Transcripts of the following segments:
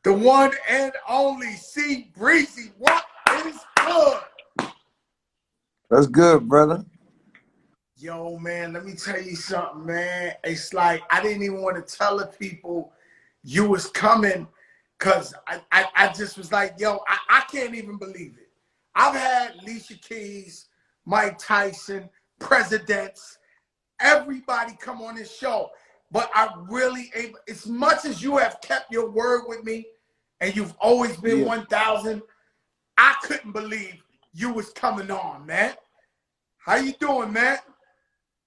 The one and only C Breezy. What is good? That's good, brother. Yo, man, let me tell you something, man. It's like I didn't even want to tell the people you was coming because I just was like, yo, I can't even believe it. I've had Alicia Keys, Mike Tyson, presidents, everybody come on this show. But I really, as much as you have kept your word with me and you've always been Yeah. 1,000, I couldn't believe you was coming on, man. How you doing, man?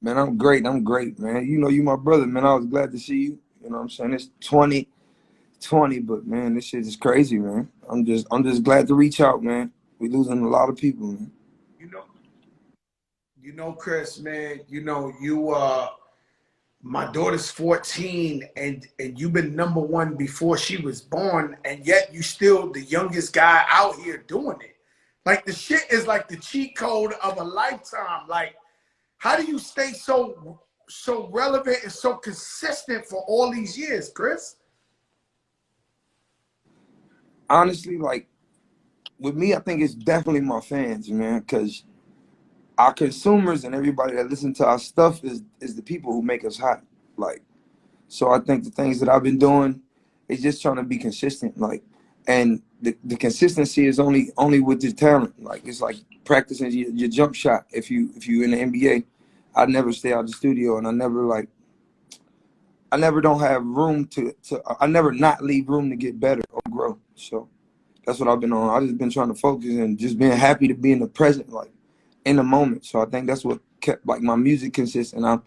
Man, I'm great. I'm great, man. You know, you my brother, man. I was glad to see you. You know what I'm saying? It's 2020, but man, this shit is crazy, man. I'm just glad to reach out, man. We losing a lot of people, man. You know, Chris, man, my daughter's 14 and you've been #1 before she was born, and yet you still the youngest guy out here doing it. Like the shit is like the cheat code of a lifetime. Like, how do you stay so relevant and so consistent for all these years, Chris? Honestly, like with me, I think it's definitely my fans, man, because our consumers and everybody that listen to our stuff is the people who make us hot. Like, so I think the things that I've been doing is just trying to be consistent. Like, and the consistency is only with the talent. Like, it's like practicing your jump shot. If you in the NBA, I never stay out the studio, and I never don't have room to I never not leave room to get better or grow. So that's what I've been on. I just been trying to focus and just being happy to be in the present, like in the moment. So I think that's what kept like my music consistent. I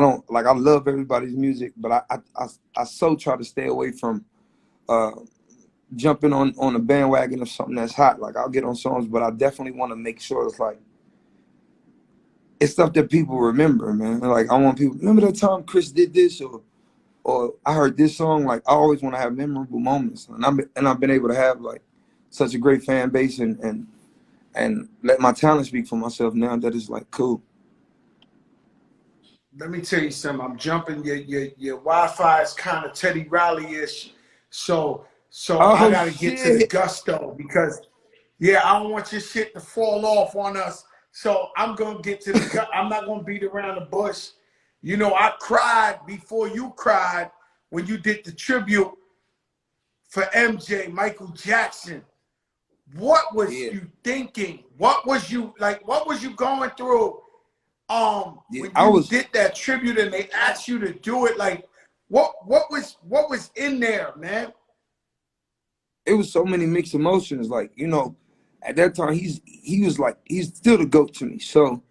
don't like I love everybody's music, but I so try to stay away from uh jumping on a bandwagon of something that's hot. Like I'll get on songs, but I definitely want to make sure it's like it's stuff that people remember, man. Like I want people remember that time Chris did this or I heard this song. Like I always want to have memorable moments, and I've been able to have like such a great fan base and let my talent speak for myself now. That is like cool. Let me tell you something. I'm jumping. Your Wi-Fi is kind of Teddy Riley-ish, so I Oh got to get to the shit! gusto because yeah, I don't want your shit to fall off on us. So I'm gonna get to the gut. I'm not gonna beat around the bush. You know, I cried before you cried when you did the tribute for MJ, Michael Jackson. What was Yeah, you thinking? What was you like? What was you going through? yeah. When I you was. did that tribute and they asked you to do it, like what was in there, man? It was so many mixed emotions. Like at that time he was like he's still the goat to me. So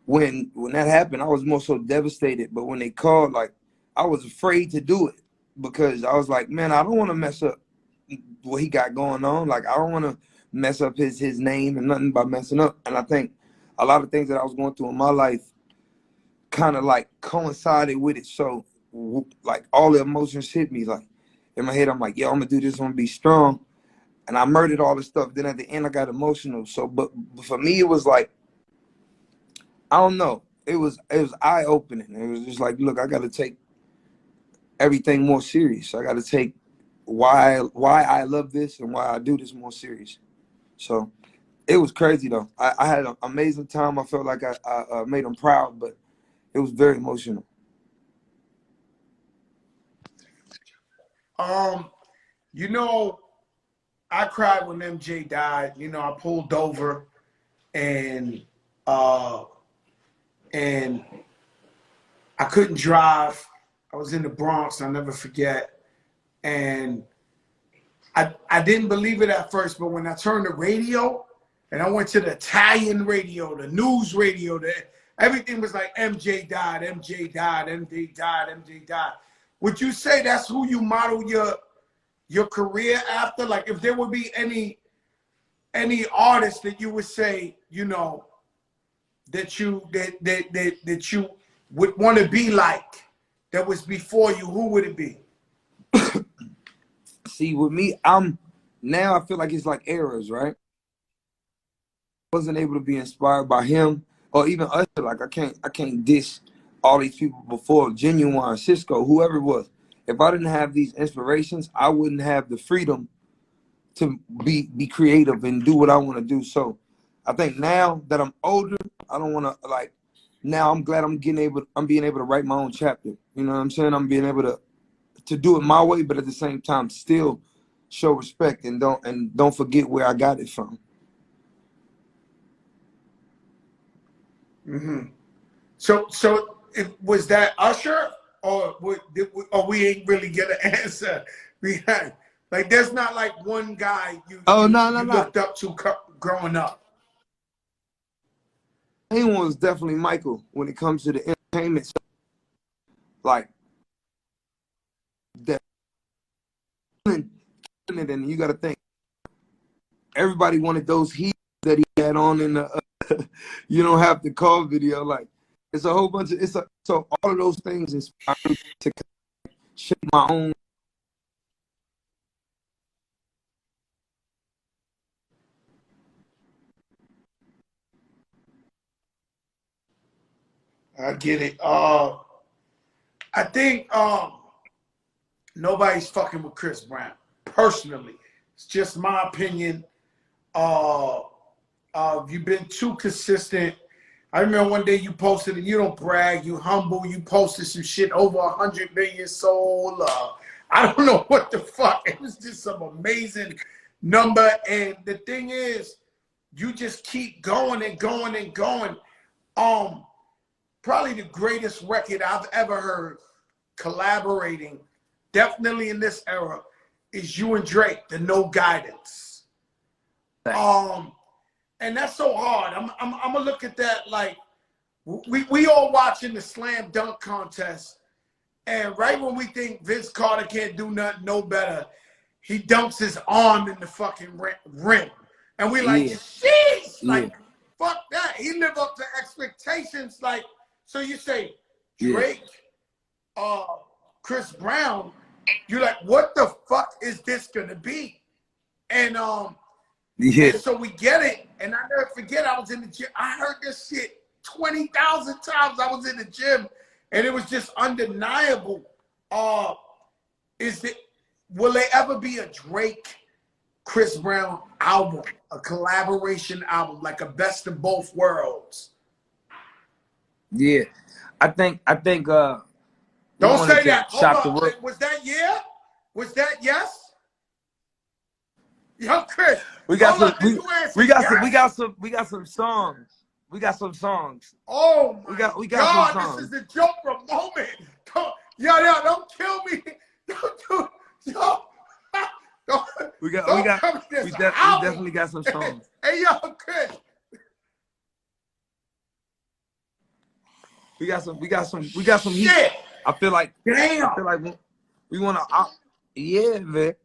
when that happened, I was more so devastated. But when they called, like I was afraid to do it because I was like, man, I don't want to mess up what he got going on. Like I don't want to mess up his name and nothing by messing up. And I think a lot of things that I was going through in my life kind of like coincided with it. So like all the emotions hit me. Like in my head, I'm like, yo, I'm gonna do this. I'm gonna be strong. And I murdered all the stuff. Then at the end, I got emotional. So, but for me, it was like I don't know. It was eye opening. It was just like, look, I got to take everything more serious. I got to take why I love this and why I do this more serious. So it was crazy though. I had an amazing time. I felt like I made them proud, but it was very emotional. Um, you know, I cried when MJ died. You know, I pulled over and uh and I couldn't drive. I was in the Bronx, I'll never forget. And I didn't believe it at first, but when I turned the radio and I went to the Italian radio, the news radio, everything was like MJ died, MJ died, MJ died, MJ died. Would you say that's who you model your career after? Like if there would be any artist that you would say, you know, that you would want to be like that was before you, who would it be? See, with me, now I feel like it's like eras, right? Wasn't able to be inspired by him or even Usher. Like I can't diss all these people before Genuine, Cisco, whoever it was. if I didn't have these inspirations, I wouldn't have the freedom to be creative and do what I want to do. So I think now that I'm older, I don't want to like. Now I'm glad I'm being able to write my own chapter. You know what I'm saying? I'm being able to do it my way, but at the same time still show respect and don't forget where I got it from. Mm-hmm. So was that Usher, or we ain't really get an answer? We had, like, there's not like one guy Oh no. looked up to growing up. Anyone was definitely Michael when it comes to the entertainment. Like that, and you got to think everybody wanted those heat that he had on in the you don't have to call video. Like it's a whole bunch of so all of those things inspired me to shape my own. I get it. I think nobody's fucking with Chris Brown. Personally, it's just my opinion. Uh, you've been too consistent. I remember one day you posted, and you don't brag, you humble, you posted some shit over 100 million sold. I don't know what the fuck. It was just some amazing number. And the thing is, you just keep going and going and going. Probably the greatest record I've ever heard collaborating, definitely in this era, is you and Drake, the No Guidance. And that's so hard. I'm gonna look at that like we all watching the slam dunk contest, and right when we think Vince Carter can't do nothing no better, he dumps his arm in the fucking rim, and we like, sheesh, like fuck that. He lived up to expectations. Like, so you say Drake, Chris Brown, you're like, what the fuck is this gonna be? And and so we get it, and I never forget, I was in the gym. I heard this shit 20,000 times. I was in the gym, and it was just undeniable. Will there ever be a Drake, Chris Brown album, a collaboration album, like a best of both worlds? Yeah, I think Don't say that. Hold on. Was that yeah? Was that yes? Yo, Chris. We got some songs. We got some songs. Oh my God, some songs. This is the Joprah moment. Don't kill me. We definitely got some songs. Hey, yo, Chris. We got some heat. I feel like we want to yeah, man.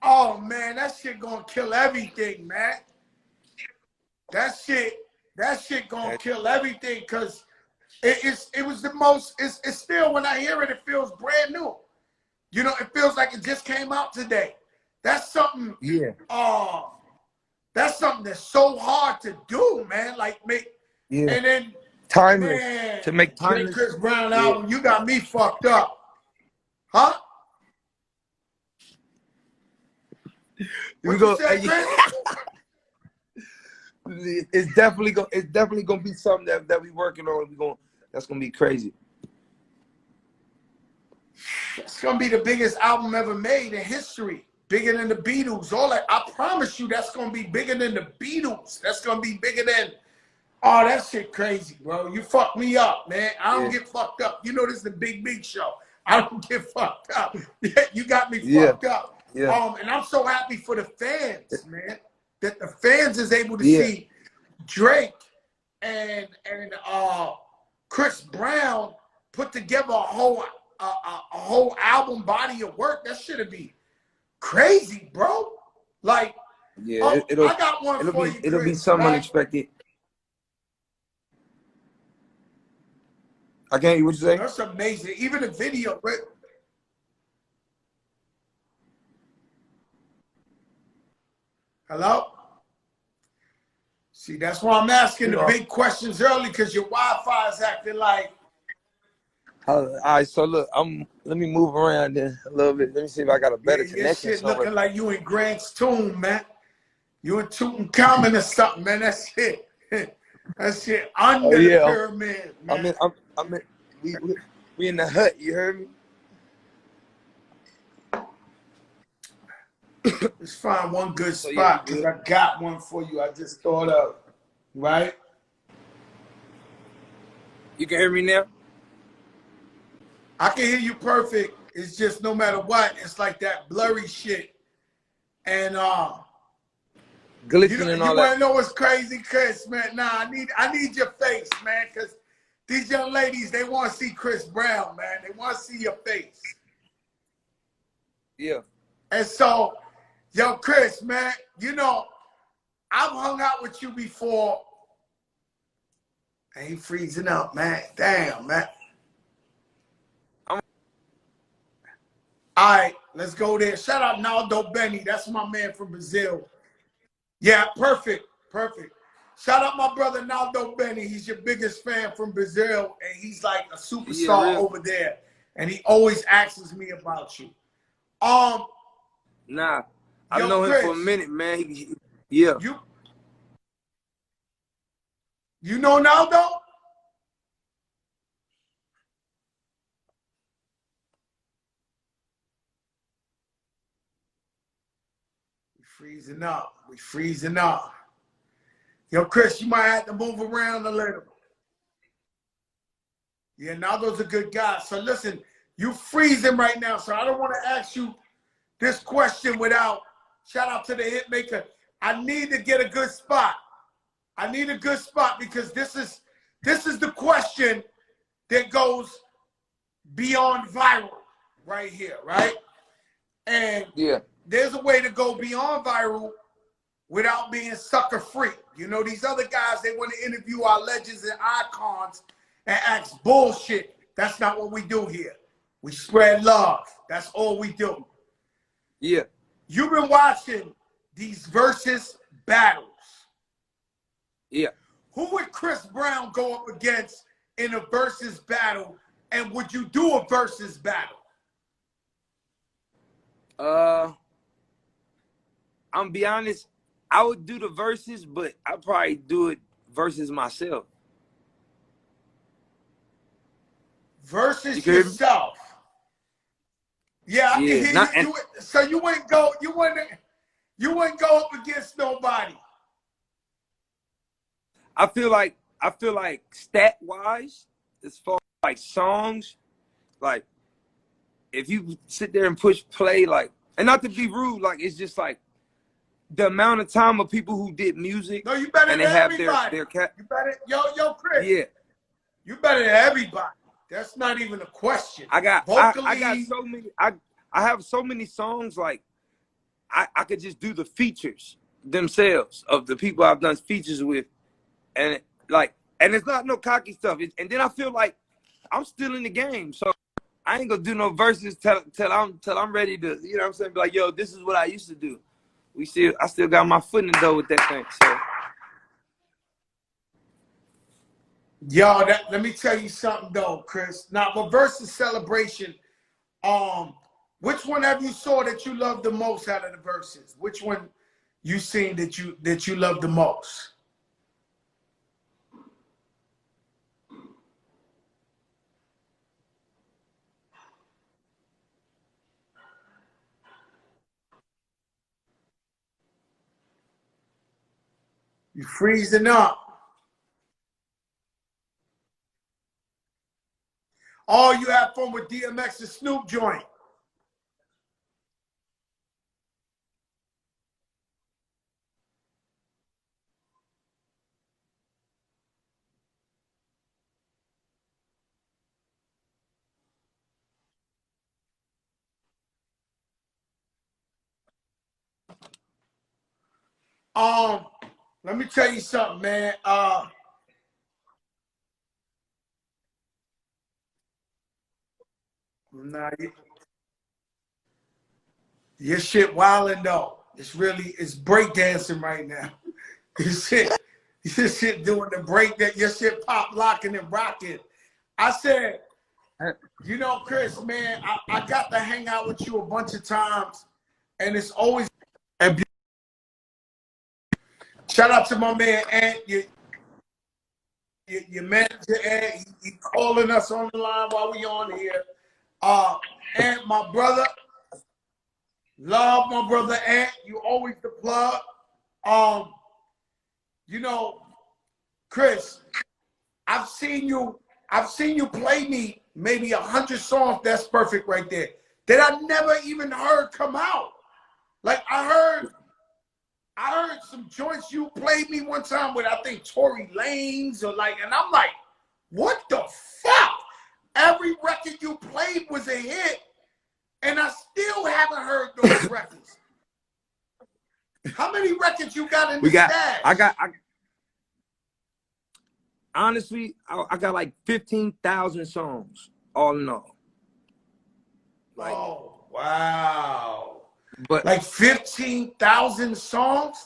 Oh man, that shit gonna kill everything, man. That shit gonna kill everything, because it was the most. It's still, when I hear it, it feels brand new. You know, it feels like it just came out today. That's something. Yeah. That's something that's so hard to do, man. Like and then timeless, man, to make timeless Chris Brown album. You got me fucked up, huh? We go. It's definitely gonna be something that we working on. That's gonna be crazy. It's gonna be the biggest album ever made in history, bigger than the Beatles. All that, I promise you, that's gonna be bigger than the Beatles. That's gonna be bigger than. Oh, that shit crazy, bro. You fucked me up, man. I don't get fucked up. You know this is the Big Show. I don't get fucked up. You got me fucked up. Yeah. And I'm so happy for the fans, man, that the fans is able to see Drake and Chris Brown put together a whole album body of work. That should be crazy, bro. Like, I got one for you, Chris. It'll be something unexpected. I can't hear what you say. That's amazing. Even the video, right? Hello? See, that's why I'm asking the big questions early, because your Wi-Fi is acting like. All right, so look, let me move around then a little bit. Let me see if I got a Yeah, better your connection shit somewhere. looking like you in Grant's tomb, man. You in Tutankhamun or something, man. That shit. That shit Oh under the yeah, pyramid, I'm man. in. I'm in. We in the hut. You heard me? Let's find one good So yeah, we spot because good. I got one for you. I just thought of, right? You can hear me now? I can hear you perfect. It's just no matter what, it's like that blurry shit. And Glitching and you all want that. to know what's crazy, Chris, man? Nah, I need your face, man, because these young ladies, they want to see Chris Brown, man. They want to see your face. Yeah. And so, yo, Chris, man, you know, I've hung out with you before. I ain't freezing up, man. Damn, man. All right, let's go there. Shout out Naldo Benny. That's my man from Brazil. Yeah, perfect. Perfect. Shout out my brother Naldo Benny. He's your biggest fan from Brazil, and he's like a Yeah, superstar real. over there. And he always asks me about you. Nah, I've Yo, known him for a Chris, minute, man. Yeah. you know Naldo? We freezing up. We freezing up. Yo, Chris, you might have to move around a little. Yeah, Naldo's a good guy. So listen, you freezing right now. So I don't want to ask you this question without shout out to the hit maker. I need to get a good spot. I need a good spot because this is the question that goes beyond viral right here, right? And Yeah. there's a way to go beyond viral without being sucker free. You know, these other guys, they want to interview our legends and icons and ask bullshit. That's not what we do here. We spread love. That's all we do. Yeah. You've been watching these versus battles. Yeah. Who would Chris Brown go up against in a versus battle? And would you do a versus battle? I'm gonna be honest. I would do the verses, but I'd probably do it versus myself. You Versus can hear me? yourself. Yeah, I can Yeah. hear Not you. and So you wouldn't go up against nobody. I feel like stat wise, as far as like songs, like if you sit there and push play, like, and not to be rude, like it's just like the amount of time of people who did music No, you better and than they have everybody. their cat. You better, yo, Chris. Yeah. You better than everybody. That's not even a question. I got Vocally, so many I have so many songs like I could just do the features themselves of the people I've done features with, and like, and it's not no cocky stuff. And then I feel like I'm still in the game, so I ain't gonna do no verses till I'm ready to, you know what I'm saying? Be like, yo, this is what I used to do. I still got my foot in the door with that thing. So yo, let me tell you something though, Chris. Now, the versus celebration, which one have you saw that you love the most out of the verses? Which one you seen that you love the most? You freezing up. Oh, you had fun with DMX and Snoop joint. Um, let me tell you something, man. Nah, your shit wilding though. It's breakdancing right now. Your shit doing the break that your shit pop locking and rocking. I said, You know, Chris, man, I got to hang out with you a bunch of times, and it's always. And shout out to my man Ant, your manager Ant. He calling us on the line while we on here. Ant, my brother, love my brother Ant. You always the plug. You know, Chris, I've seen you play me maybe 100 songs. That's perfect right there. That I never even heard come out. Like I heard some joints you played me one time with, I think Tory Lanez or like, and I'm like, what the fuck? Every record you played was a hit, and I still haven't heard those records. How many records you got in the stash? Honestly, I got like 15,000 songs, all in all. Like, oh, wow. But like 15,000 songs?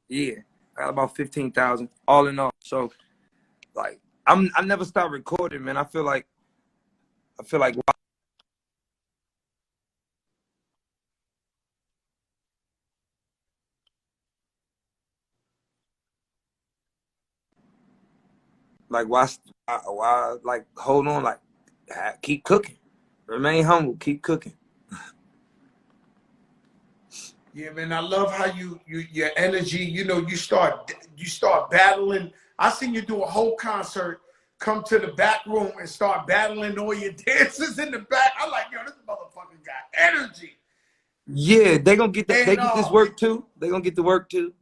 Yeah, I got about 15,000, all in all. So, like, I never stop recording, man. I feel like why like hold on, like keep cooking, remain humble, keep cooking. Yeah, man, I love how your energy, you know, you start battling. I seen you do a whole concert, come to the back room and start battling all your dancers in the back. I'm like, yo, this motherfucker got energy. Yeah, they gonna get that. They get this work too. They gonna get the work too.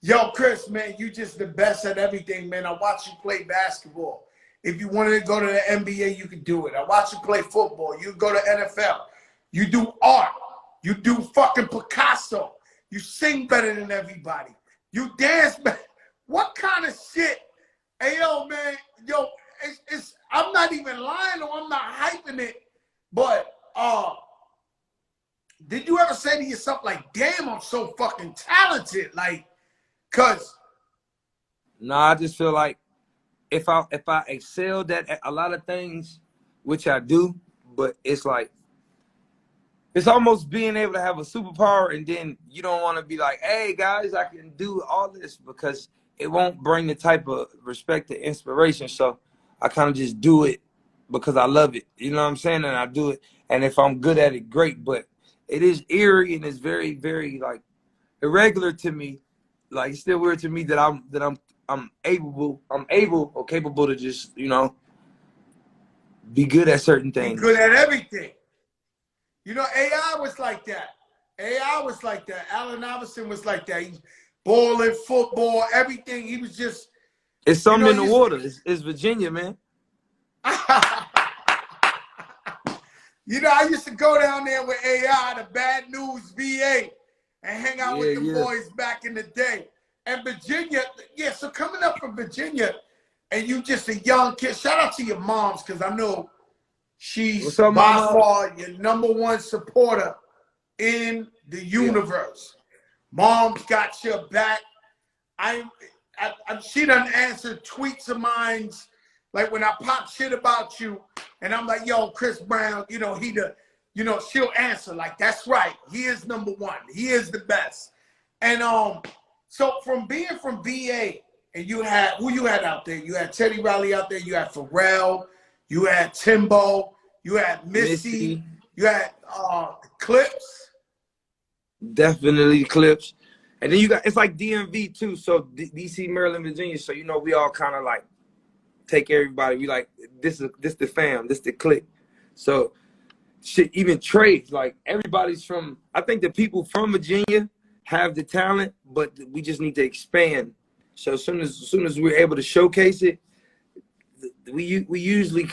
Yo, Chris, man, you just the best at everything, man. I watch you play basketball. If you wanted to go to the NBA, you could do it. I watch you play football. You go to NFL. You do art. You do fucking Picasso. You sing better than everybody. You dance better. What kind of shit? Hey, yo, man, yo, I'm not even lying or I'm not hyping it, but did you ever say to yourself, like, damn, I'm so fucking talented? Like, cause no, I just feel like if I excelled at a lot of things, which I do, but it's like it's almost being able to have a superpower and then you don't want to be like, hey guys, I can do all this, because it won't bring the type of respect and inspiration. So I kind of just do it because I love it. You know what I'm saying? And I do it. And if I'm good at it, great. But it is eerie and it's very, very like irregular to me. Like it's still weird to me that I'm able or capable to just, you know, be good at certain things. Be good at everything. You know, AI was like that. AI was like that. Allen Iverson was like that. He's balling, football, everything. He was just. It's something in the water. It's Virginia, man. You know, I used to go down there with AI, the Bad News VA, and hang out with the boys back in the day. And Virginia, so coming up from Virginia, and you just a young kid, shout out to your moms, because I know she's by far your #1 supporter in the universe. Mom's got your back. She done answered tweets of mine, like when I pop shit about you, and I'm like, yo, Chris Brown, you know, she'll answer like, that's right, he is #1, he is the best. And so from being from VA, and you had who you had out there? You had Teddy Riley out there. You had Pharrell. You had Timbo. You had Missy. You had Clips. Definitely Clips. And then you got, it's like DMV too. So DC, Maryland, Virginia. So, you know, we all kind of like take everybody. We like, this the fam, this the clique. So shit, even trades, like everybody's from, I think the people from Virginia have the talent, but we just need to expand. So as soon as we're able to showcase it, we usually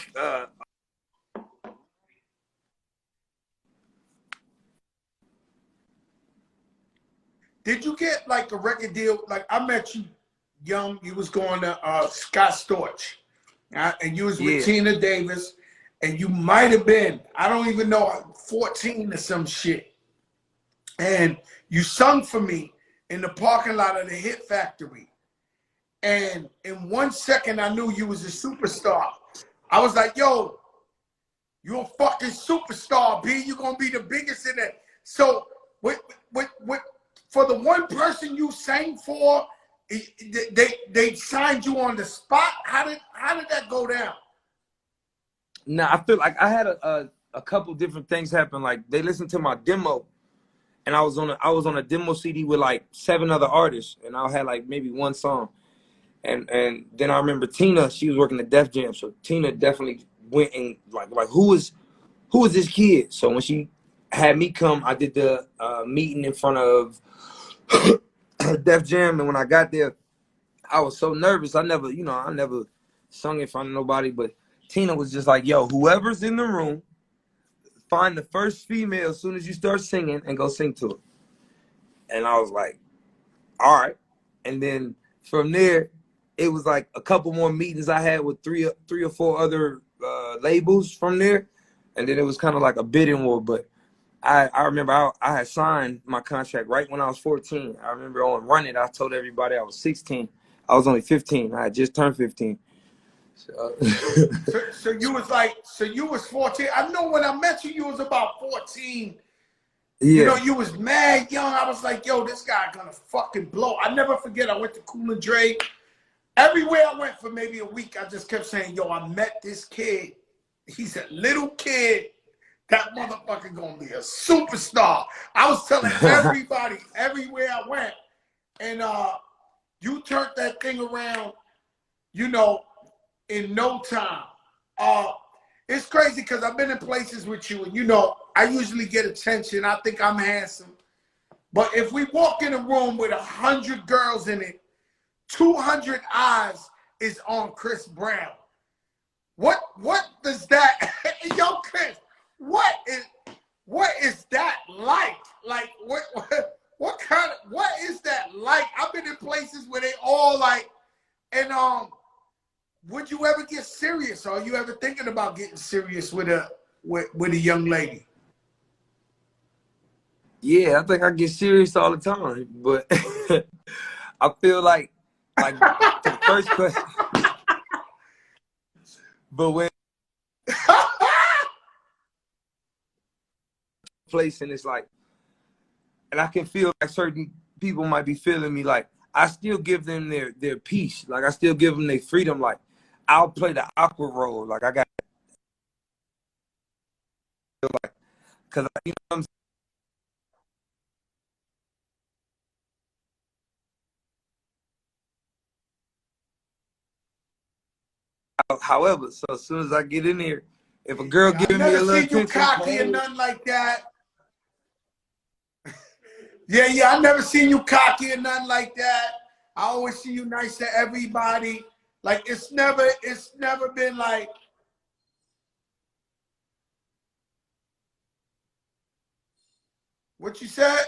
Did you get like a record deal? Like I met you young, you was going to Scott Storch, and you was with Tina Davis, and you might have been, I don't even know, 14 or some shit. And you sung for me in the parking lot of the Hit Factory. And in 1 second, I knew you was a superstar. I was like, yo, you're a fucking superstar, B. You're gonna be the biggest in it. So, with for the one person you sang for, they signed you on the spot. How did that go down? Nah, I feel like I had a couple different things happen. Like they listened to my demo, and I was on a demo CD with like 7 other artists, and I had like maybe one song. And then I remember Tina, she was working at Def Jam, so Tina definitely went and like who is this kid? So when she had me come, I did the meeting in front of Def Jam, and when I got there, I was so nervous. I never sung in front of nobody, but Tina was just like, "Yo, whoever's in the room, find the first female as soon as you start singing and go sing to her." And I was like, "All right." And then from there, it was like a couple more meetings I had with three or four other labels from there, and then it was kind of like a bidding war. But I remember I had signed my contract right when I was 14. I remember on Run It, I told everybody I was 16. I was only 15. I had just turned 15. So, So you was like, so you was 14. I know when I met you, you was about 14. You know, yeah. you was mad young. I was like, yo, this guy gonna fucking blow. I never forget. I went to Cool and Dre. Everywhere I went for maybe a week, I just kept saying, yo, I met this kid. He's a little kid. That motherfucker gonna be a superstar. I was telling everybody everywhere I went. And you turned that thing around, you know, in no time. It's crazy because I've been in places with you, and you know, I usually get attention. I think I'm handsome. But if we walk in a room with 100 girls in it, 200 eyes is on Chris Brown. What does that yo, Chris, what is that like? Like what kind of what is that like? I've been in places where they all like, and would you ever get serious? Or are you ever thinking about getting serious with a young lady? Yeah, I think I get serious all the time, but I feel like to the first question, but when place and it's like, and I can feel like certain people might be feeling me, like I still give them their peace, like I still give them their freedom, like I'll play the awkward role, like I got like because you know what however, so as soon as I get in here, if a girl Yeah, I giving me never a little seen you attention, cocky or hey, nothing like that. Yeah, I never seen you cocky or nothing like that. I always see you nice to everybody. Like it's never been like what you said.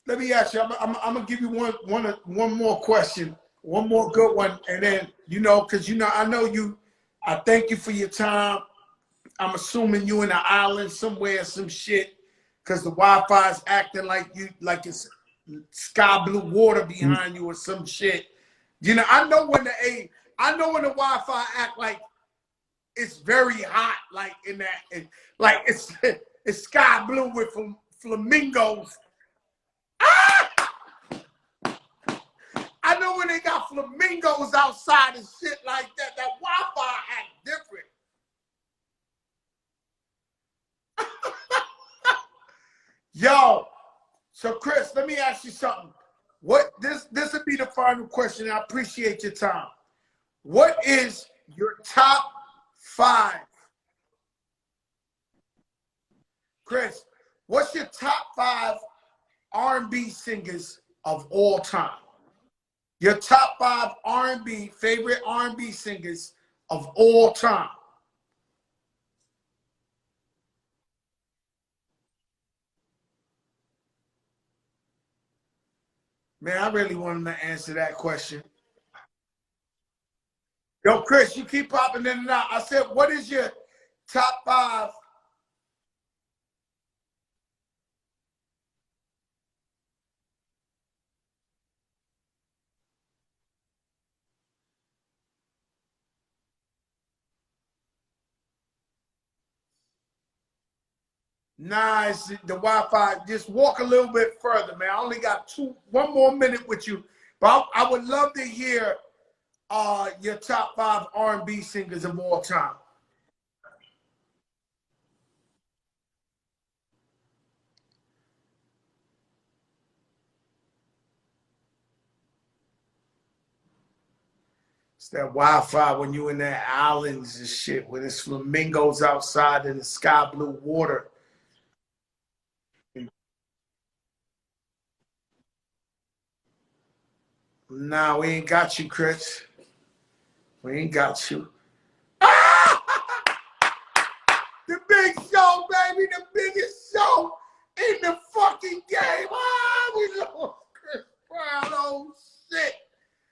Let me ask you. I'm gonna give you one more question, one more good one, and then you know, cause you know, I know you. I thank you for your time. I'm assuming you in the island somewhere, some shit, cause the Wi-Fi is acting like you, like it's sky blue water behind you or some shit. You know, I know when the Wi-Fi act like it's very hot, like in that, like it's sky blue with flamingos. Ah! I know when they got flamingos outside and shit like that. That Wi-Fi act different. Yo, so Chris, let me ask you something. What this would be the final question. I appreciate your time. What is your top five, Chris? What's your top five R&B singers of all time? Your top five R&B favorite R&B singers of all time. Man, I really want him to answer that question. Yo, Chris, you keep popping in and out. I said, what is your top 5? Nice. The Wi-Fi. Just walk a little bit further, man. I only got one more minute with you, but I would love to hear your top 5 R&B singers of all time. It's that Wi-Fi when you in the islands and shit, when there's flamingos outside in the sky blue water. Nah, we ain't got you, Chris. We ain't got you. The big show, baby. The biggest show in the fucking game.